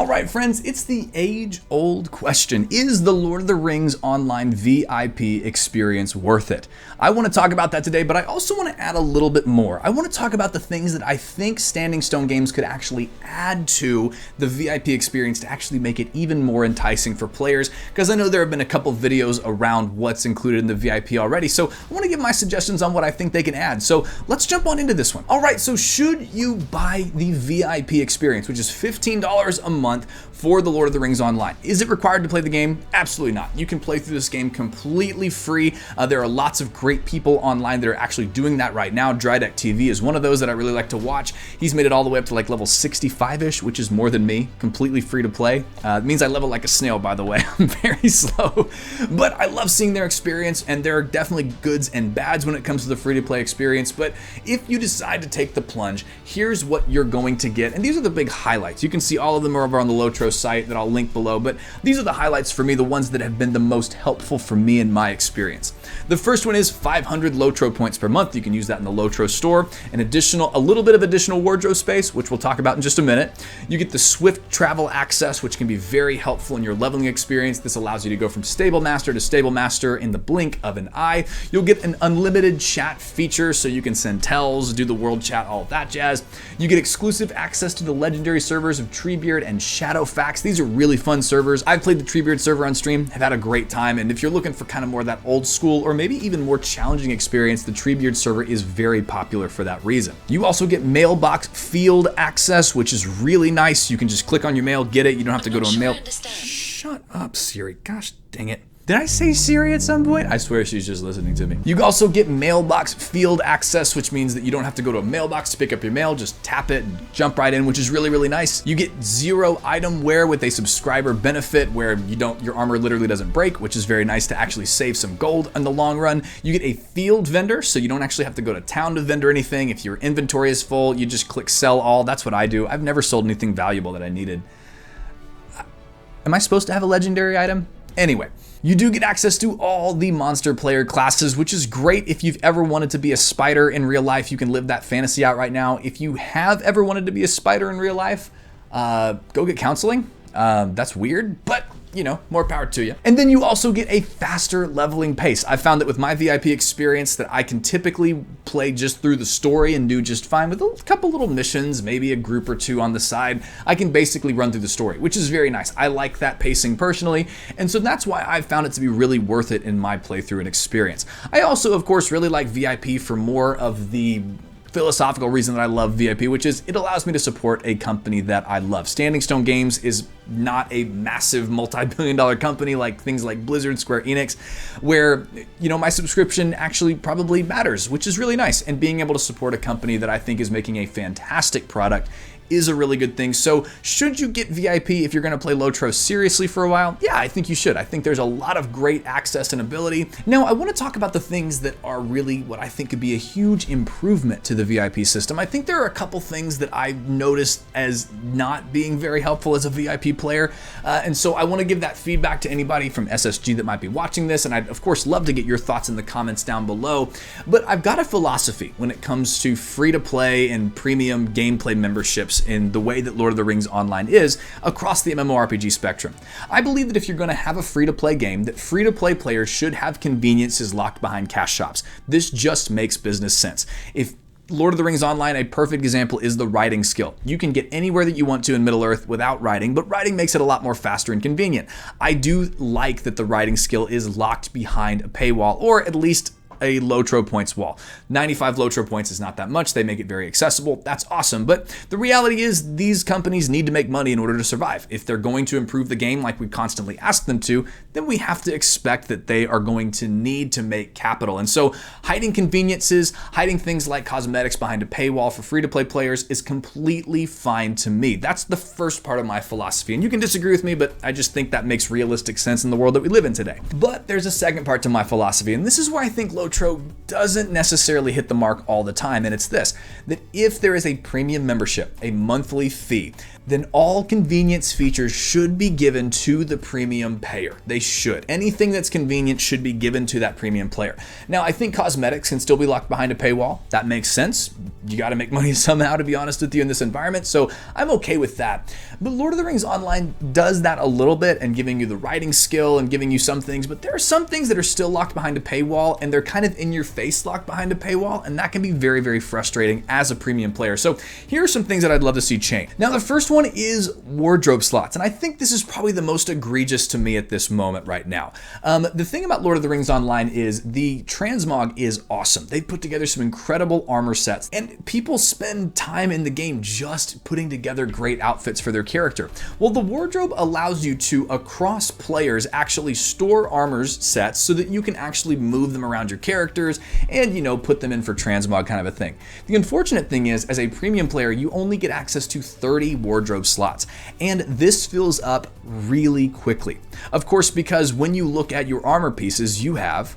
right, friends, it's the age-old question. Is the Lord of the Rings Online VIP experience worth it? I want to talk about that today, but I also want to add a little bit more. I want to talk about the things that I think Standing Stone Games could actually add to the VIP experience to actually make it even more enticing for players, because I know there have been a couple videos around what's included in the VIP already, so I want to give my suggestions on what I think they can add. So let's jump on into this one. All right, so should you buy the VIP experience, which is $15 a month for the Lord of the Rings Online? Is it required to play the game? Absolutely not. You can play through this game completely free. There are lots of great people online that are actually doing that right now. Drydeck TV is one of those that I really like to watch. He's made it all the way up to like level 65-ish, which is more than me, completely free to play. It means I level like a snail, by the way. I'm very slow, but I love seeing their experience, and there are definitely goods and bads when it comes to the free to play experience. But if you decide to take the plunge, here's what you're going to get. And these are the big highlights. You can see all of them over on the LOTRO site that I'll link below, but these are the highlights for me, the ones that have been the most helpful for me in my experience. The first one is 500 LOTRO points per month. You can use that in the LOTRO store. A little bit of additional wardrobe space, which we'll talk about in just a minute. You get the swift travel access, which can be very helpful in your leveling experience. This allows you to go from stable master to stable master in the blink of an eye. You'll get an unlimited chat feature, so you can send tells, do the world chat, all of that jazz. You get exclusive access to the legendary servers of Treebeard and Shadowfax. These are really fun servers. I've played the Treebeard server on stream, have had a great time, and if you're looking for kind of more of that old school or maybe even more challenging experience, the Treebeard server is very popular for that reason. You also get mailbox field access, which is really nice. You can just click on your mail, get it. You don't have to go to a mail. Shut up, Siri. Gosh dang it. Did I say Siri at some point? I swear she's just listening to me. You also get mailbox field access, which means that you don't have to go to a mailbox to pick up your mail. Just tap it and jump right in, which is really, really nice. You get 0 item wear with a subscriber benefit where your armor literally doesn't break, which is very nice to actually save some gold in the long run. You get a field vendor, so you don't actually have to go to town to vendor anything. If your inventory is full, you just click sell all. That's what I do. I've never sold anything valuable that I needed. Am I supposed to have a legendary item? Anyway, you do get access to all the monster player classes, which is great if you've ever wanted to be a spider in real life. You can live that fantasy out right now. If you have ever wanted to be a spider in real life, go get counseling. That's weird, but you know, more power to you. And then you also get a faster leveling pace. I found that with my VIP experience that I can typically play just through the story and do just fine with a couple little missions, maybe a group or two on the side. I can basically run through the story, which is very nice. I like that pacing personally, and so that's why I found it to be really worth it in my playthrough and experience. I also, of course, really like VIP for more of the philosophical reason that I love VIP, which is it allows me to support a company that I love. Standing Stone Games is not a massive multi-billion-dollar company like things like Blizzard, Square Enix, where, you know, my subscription actually probably matters, which is really nice. And being able to support a company that I think is making a fantastic product is a really good thing. So should you get VIP if you're going to play LOTRO seriously for a while? Yeah, I think you should. I think there's a lot of great access and ability. Now, I want to talk about the things that are really what I think could be a huge improvement to the VIP system. I think there are a couple things that I've noticed as not being very helpful as a VIP player. And so I want to give that feedback to anybody from SSG that might be watching this. And I'd, of course, love to get your thoughts in the comments down below. But I've got a philosophy when it comes to free to play and premium gameplay memberships in the way that Lord of the Rings Online is across the MMORPG spectrum. I believe that if you're going to have a free-to-play game, that free-to-play players should have conveniences locked behind cash shops. This just makes business sense. If Lord of the Rings Online, a perfect example is the writing skill. You can get anywhere that you want to in Middle-earth without writing, but writing makes it a lot more faster and convenient. I do like that the writing skill is locked behind a paywall, or at least a LOTRO points wall. 95 LOTRO points is not that much. They make it very accessible. That's awesome. But the reality is these companies need to make money in order to survive. If they're going to improve the game like we constantly ask them to, then we have to expect that they are going to need to make capital. And so hiding conveniences, hiding things like cosmetics behind a paywall for free-to-play players is completely fine to me. That's the first part of my philosophy. And you can disagree with me, but I just think that makes realistic sense in the world that we live in today. But there's a second part to my philosophy, and this is where I think LOTRO LOTRO doesn't necessarily hit the mark all the time, and it's this, that if there is a premium membership, a monthly fee, then all convenience features should be given to the premium payer. They should. Anything that's convenient should be given to that premium player. Now, I think cosmetics can still be locked behind a paywall. That makes sense. You got to make money somehow, to be honest with you, in this environment, so I'm okay with that. But Lord of the Rings Online does that a little bit and giving you the writing skill and giving you some things, but there are some things that are still locked behind a paywall, and they're kind of in your face locked behind a paywall, and that can be very, very frustrating as a premium player. So here are some things that I'd love to see change. Now, the first one is wardrobe slots, and I think this is probably the most egregious to me at this moment right now. The thing about Lord of the Rings Online is the transmog is awesome. They've put together some incredible armor sets, and people spend time in the game just putting together great outfits for their character. Well, the wardrobe allows you to, across players, actually store armors sets so that you can actually move them around your characters and, put them in for transmog kind of a thing. The unfortunate thing is, as a premium player, you only get access to 30 wardrobe slots, and this fills up really quickly. Of course, because when you look at your armor pieces, you have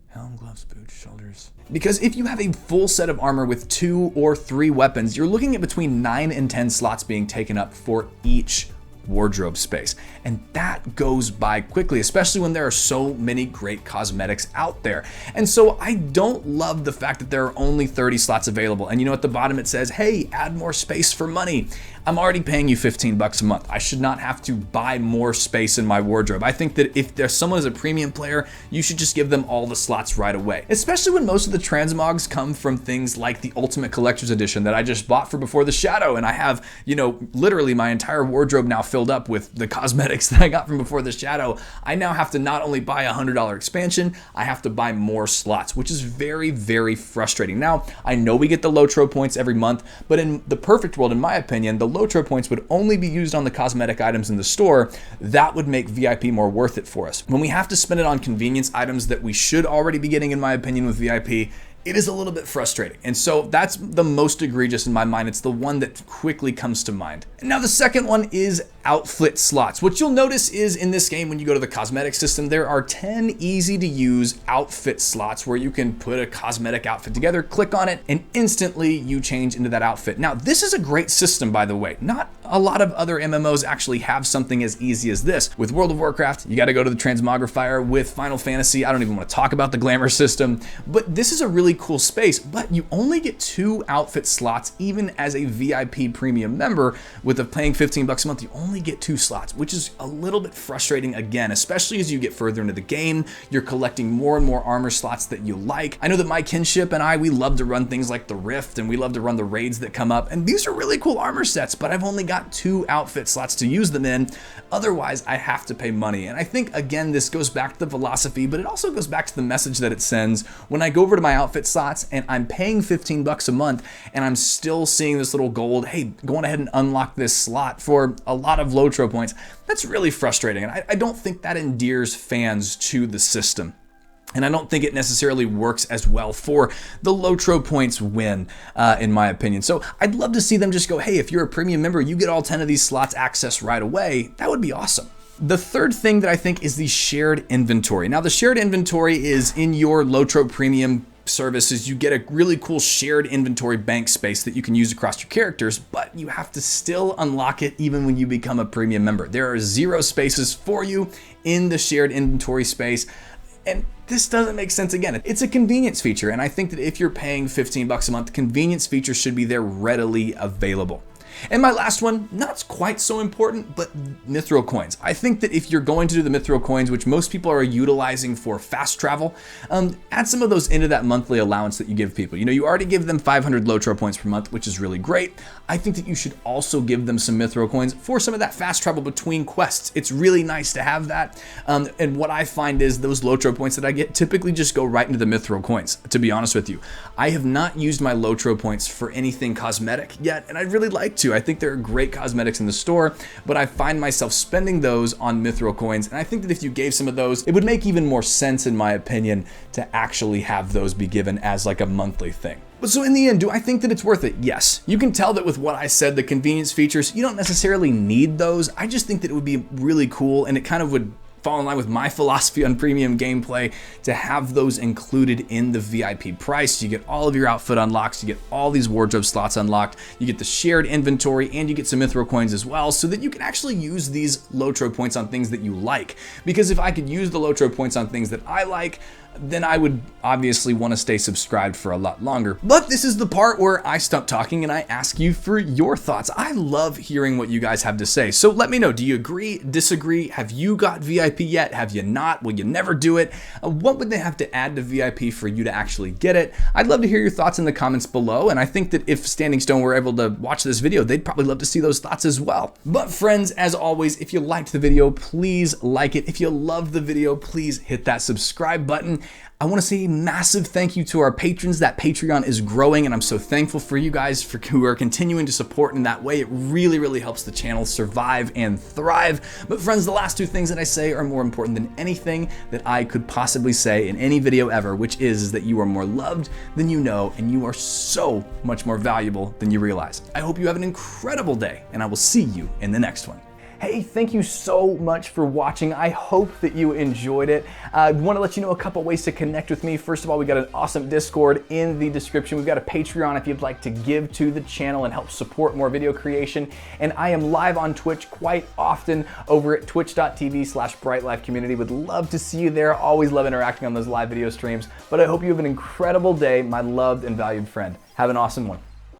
helm, gloves, boots, shoulders. Because if you have a full set of armor with 2 or 3 weapons, you're looking at between 9 and 10 slots being taken up for each wardrobe space. And that goes by quickly, especially when there are so many great cosmetics out there. And so I don't love the fact that there are only 30 slots available. And at the bottom it says, hey, add more space for money. I'm already paying you $15 a month. I should not have to buy more space in my wardrobe. I think that if there's someone who's a premium player, you should just give them all the slots right away. Especially when most of the transmogs come from things like the Ultimate Collector's Edition that I just bought for Before the Shadow. And I have, literally my entire wardrobe now filled up with the cosmetics that I got from Before the Shadow. I now have to not only buy a $100 expansion, I have to buy more slots, which is very, very frustrating. Now, I know we get the LOTRO points every month, but in the perfect world, in my opinion, the LOTRO points would only be used on the cosmetic items in the store. That would make VIP more worth it for us. When we have to spend it on convenience items that we should already be getting, in my opinion, with VIP, it is a little bit frustrating. And so that's the most egregious in my mind. It's the one that quickly comes to mind. And now the second one is outfit slots. What you'll notice is in this game, when you go to the cosmetic system, there are 10 easy to use outfit slots where you can put a cosmetic outfit together, click on it, and instantly you change into that outfit. Now, this is a great system, by the way. Not a lot of other MMOs actually have something as easy as this. With World of Warcraft, you got to go to the transmogrifier. With Final Fantasy, I don't even want to talk about the glamour system, but this is a really cool space, but you only get 2 outfit slots even as a VIP premium member. With paying $15 a month, you only get 2 slots, which is a little bit frustrating again, especially as you get further into the game. You're collecting more and more armor slots that you like. I know that my kinship and we love to run things like the Rift, and we love to run the raids that come up, and these are really cool armor sets, but I've only got 2 outfit slots to use them in. Otherwise, I have to pay money. And I think, again, this goes back to the philosophy, but it also goes back to the message that it sends. When I go over to my outfit slots and I'm paying $15 a month and I'm still seeing this little gold, hey, go on ahead and unlock this slot for a lot of LOTRO points, that's really frustrating. And I don't think that endears fans to the system. And I don't think it necessarily works as well for the LOTRO points win, in my opinion. So I'd love to see them just go, hey, if you're a premium member, you get all 10 of these slots access right away. That would be awesome. The third thing that I think is the shared inventory. Now, the shared inventory is in your LOTRO premium services. You get a really cool shared inventory bank space that you can use across your characters, but you have to still unlock it even when you become a premium member. There are 0 spaces for you in the shared inventory space. And this doesn't make sense. Again, it's a convenience feature. And I think that if you're paying $15 a month, the convenience feature should be there readily available. And my last one, not quite so important, but Mithril coins. I think that if you're going to do the Mithril coins, which most people are utilizing for fast travel, add some of those into that monthly allowance that you give people. You already give them 500 LOTRO points per month, which is really great. I think that you should also give them some Mithril coins for some of that fast travel between quests. It's really nice to have that. And what I find is those LOTRO points that I get typically just go right into the Mithril coins, to be honest with you. I have not used my LOTRO points for anything cosmetic yet, and I'd really like to. I think there are great cosmetics in the store, but I find myself spending those on Mithril coins, and I think that if you gave some of those, it would make even more sense, in my opinion, to actually have those be given as like a monthly thing. But so in the end, do I think that it's worth it? Yes. You can tell that with what I said, the convenience features, you don't necessarily need those. I just think that it would be really cool, and it kind of would fall in line with my philosophy on premium gameplay, to have those included in the VIP price. You get all of your outfit unlocks, you get all these wardrobe slots unlocked, you get the shared inventory, and you get some Mithril coins as well, so that you can actually use these LOTRO points on things that you like. Because if I could use the LOTRO points on things that I like, then I would obviously want to stay subscribed for a lot longer. But this is the part where I stop talking and I ask you for your thoughts. I love hearing what you guys have to say. So let me know, do you agree, disagree? Have you got VIP yet? Have you not? Will you never do it? What would they have to add to VIP for you to actually get it? I'd love to hear your thoughts in the comments below, and I think that if Standing Stone were able to watch this video, they'd probably love to see those thoughts as well. But friends, as always, if you liked the video, please like it. If you loved the video, please hit that subscribe button. I want to say a massive thank you to our patrons. That Patreon is growing, and I'm so thankful for you guys who are continuing to support in that way. It really, really helps the channel survive and thrive. But friends, the last two things that I say are more important than anything that I could possibly say in any video ever, which is that you are more loved than you know, and you are so much more valuable than you realize. I hope you have an incredible day, and I will see you in the next one. Hey, thank you so much for watching. I hope that you enjoyed it. I want to let you know a couple ways to connect with me. First of all, we got an awesome Discord in the description. We've got a Patreon if you'd like to give to the channel and help support more video creation. And I am live on Twitch quite often over at twitch.tv/brightlifecommunity. Would love to see you there. Always love interacting on those live video streams. But I hope you have an incredible day, my loved and valued friend. Have an awesome one.